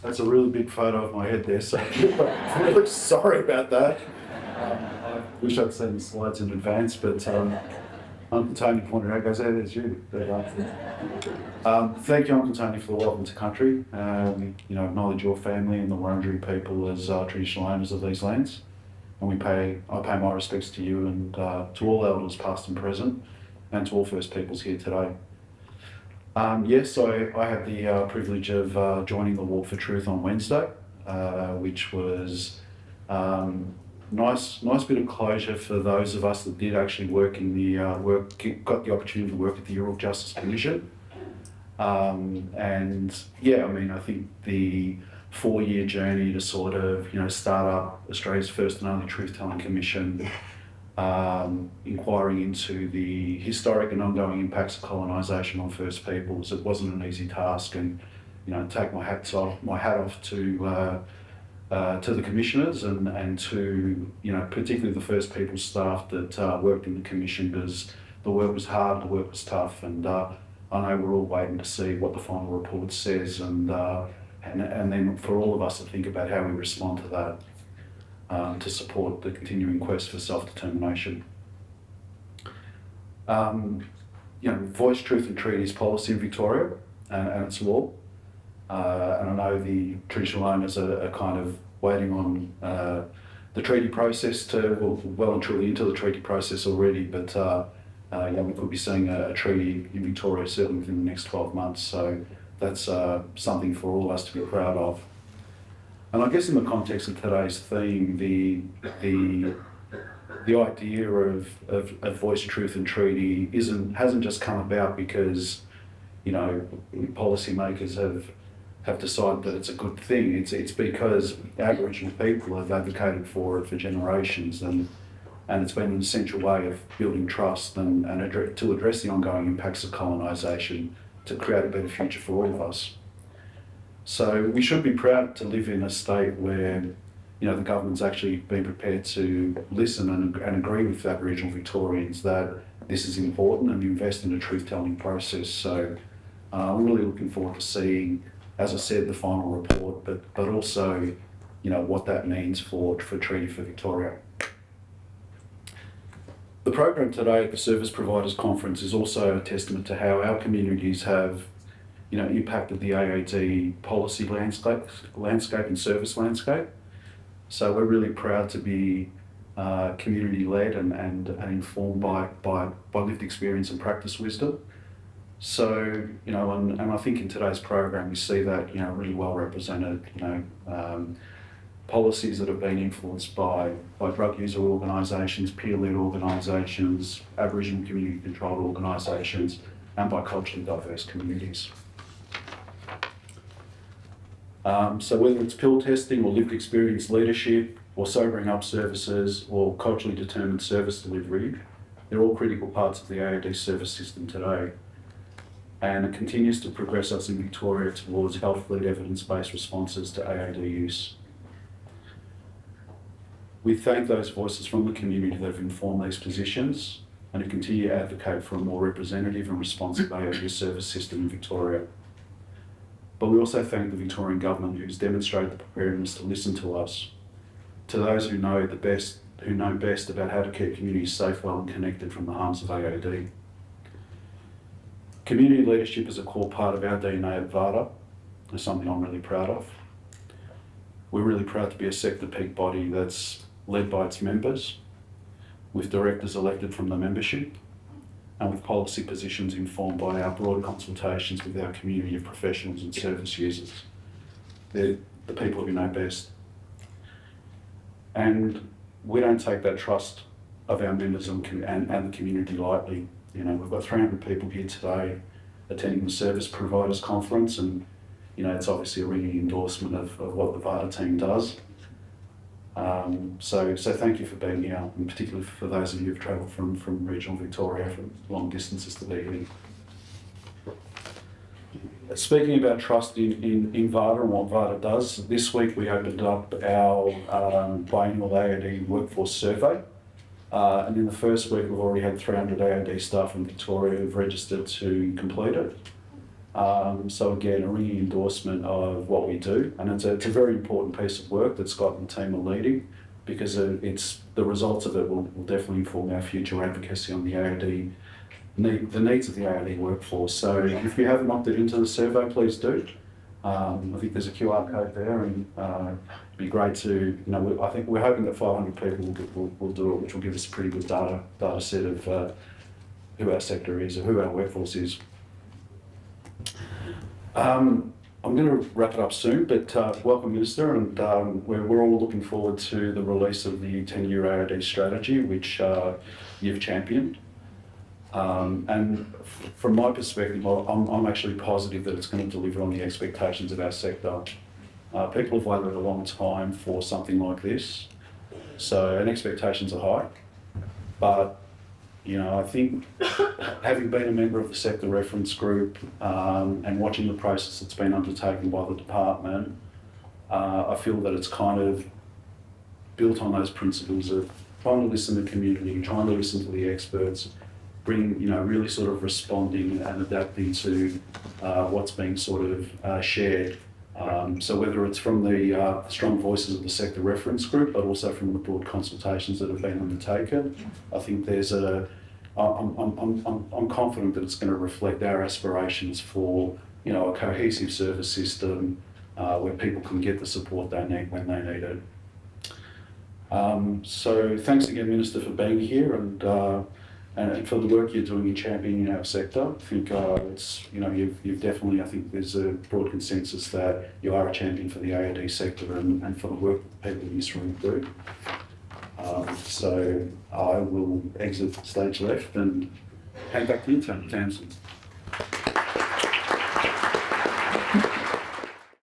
That's a really big photo of my head there, so I'm really sorry about that. I wish I'd seen the slides in advance, but Uncle Tony pointed out, goes, "Hey, there's you." Thank you, Uncle Tony, for the welcome to country. Acknowledge your family and the Wurundjeri people as traditional owners of these lands. And I pay my respects to you and to all elders past and present, and to all First Peoples here today. Yes, I had the privilege of joining the Walk for Truth on Wednesday, which was nice bit of closure for those of us that did actually work in the got the opportunity to work at the Rural Justice Commission. I think the 4-year journey to sort of start up Australia's first and only truth-telling commission, inquiring into the historic and ongoing impacts of colonisation on First Peoples. It wasn't an easy task, and take my hat off to the commissioners and to particularly the First Peoples staff that worked in the commission, because the work was hard, the work was tough, and I know we're all waiting to see what the final report says, and then for all of us to think about how we respond to that. To support the continuing quest for self-determination. Voice, truth and treaty is policy in Victoria and it's law. And I know the traditional owners are kind of waiting on the treaty process well and truly into the treaty process already, but we could be seeing a treaty in Victoria certainly within the next 12 months. So that's something for all of us to be proud of. And I guess in the context of today's theme, the idea of voice, truth and treaty hasn't just come about because policymakers have decided that it's a good thing. It's because Aboriginal people have advocated for it for generations, and it's been an essential way of building trust and to address the ongoing impacts of colonisation to create a better future for all of us. So we should be proud to live in a state where, the government's actually been prepared to listen and agree with Aboriginal Victorians that this is important and invest in a truth-telling process. So I'm really looking forward to seeing, as I said, the final report, but also, what that means for Treaty for Victoria. The program today at the Service Providers Conference is also a testament to how our communities have impacted the AOD policy landscape and service landscape. So we're really proud to be community-led and informed by lived experience and practice wisdom. So, and I think in today's program we see that, really well represented, policies that have been influenced by drug user organisations, peer-led organisations, Aboriginal community-controlled organisations, and by culturally diverse communities. So whether it's pill testing or lived experience leadership or sobering up services or culturally determined service delivery, they're all critical parts of the AOD service system today. And it continues to progress us in Victoria towards health-led evidence-based responses to AOD use. We thank those voices from the community that have informed these positions and who continue to advocate for a more representative and responsive AOD service system in Victoria. But we also thank the Victorian Government, who's demonstrated the preparedness to listen to us, to those who know best about how to keep communities safe, well and connected from the harms of AOD. Community leadership is a core part of our DNA at VAADA. It's something I'm really proud of. We're really proud to be a sector peak body that's led by its members, with directors elected from the membership, and with policy positions informed by our broad consultations with our community of professionals and service users. They're the people who know best. And we don't take that trust of our members and the community lightly. We've got 300 people here today attending the Service Providers Conference, and it's obviously a ringing endorsement of what the VAADA team does. So thank you for being here, and particularly for those of you who've travelled from regional Victoria from long distances to be here. Speaking about trust in VAADA and what VAADA does, this week we opened up our biannual AOD workforce survey. And in the first week we've already had 300 AOD staff in Victoria who've registered to complete it. So again, a ringing endorsement of what we do, and it's a very important piece of work that Scott and the team are leading, because it's the results of it will definitely inform our future advocacy on the AOD, the needs of the AOD workforce. So if you haven't opted into the survey, please do. I think there's a QR code there, and it'd be great to, I think we're hoping that 500 people will do it, which will give us a pretty good data set of who our sector is or who our workforce is. I'm going to wrap it up soon, but welcome, Minister, and we're all looking forward to the release of the 10-year AOD strategy, which you've championed. And from my perspective, I'm actually positive that it's going to deliver on the expectations of our sector. People have waited a long time for something like this, and expectations are high. But I think having been a member of the sector reference group and watching the process that's been undertaken by the department, I feel that it's kind of built on those principles of trying to listen to the community, trying to listen to the experts, really sort of responding and adapting to what's being sort of shared. So whether it's from the strong voices of the sector reference group, but also from the broad consultations that have been undertaken, I think I'm confident that it's going to reflect our aspirations for, a cohesive service system where people can get the support they need when they need it. So thanks again, Minister, for being here and for the work you're doing in championing our sector. I think you've definitely, I think there's a broad consensus that you are a champion for the AOD sector and for the work that people in this room do. So I will exit stage left and hand back to you, Tamsin.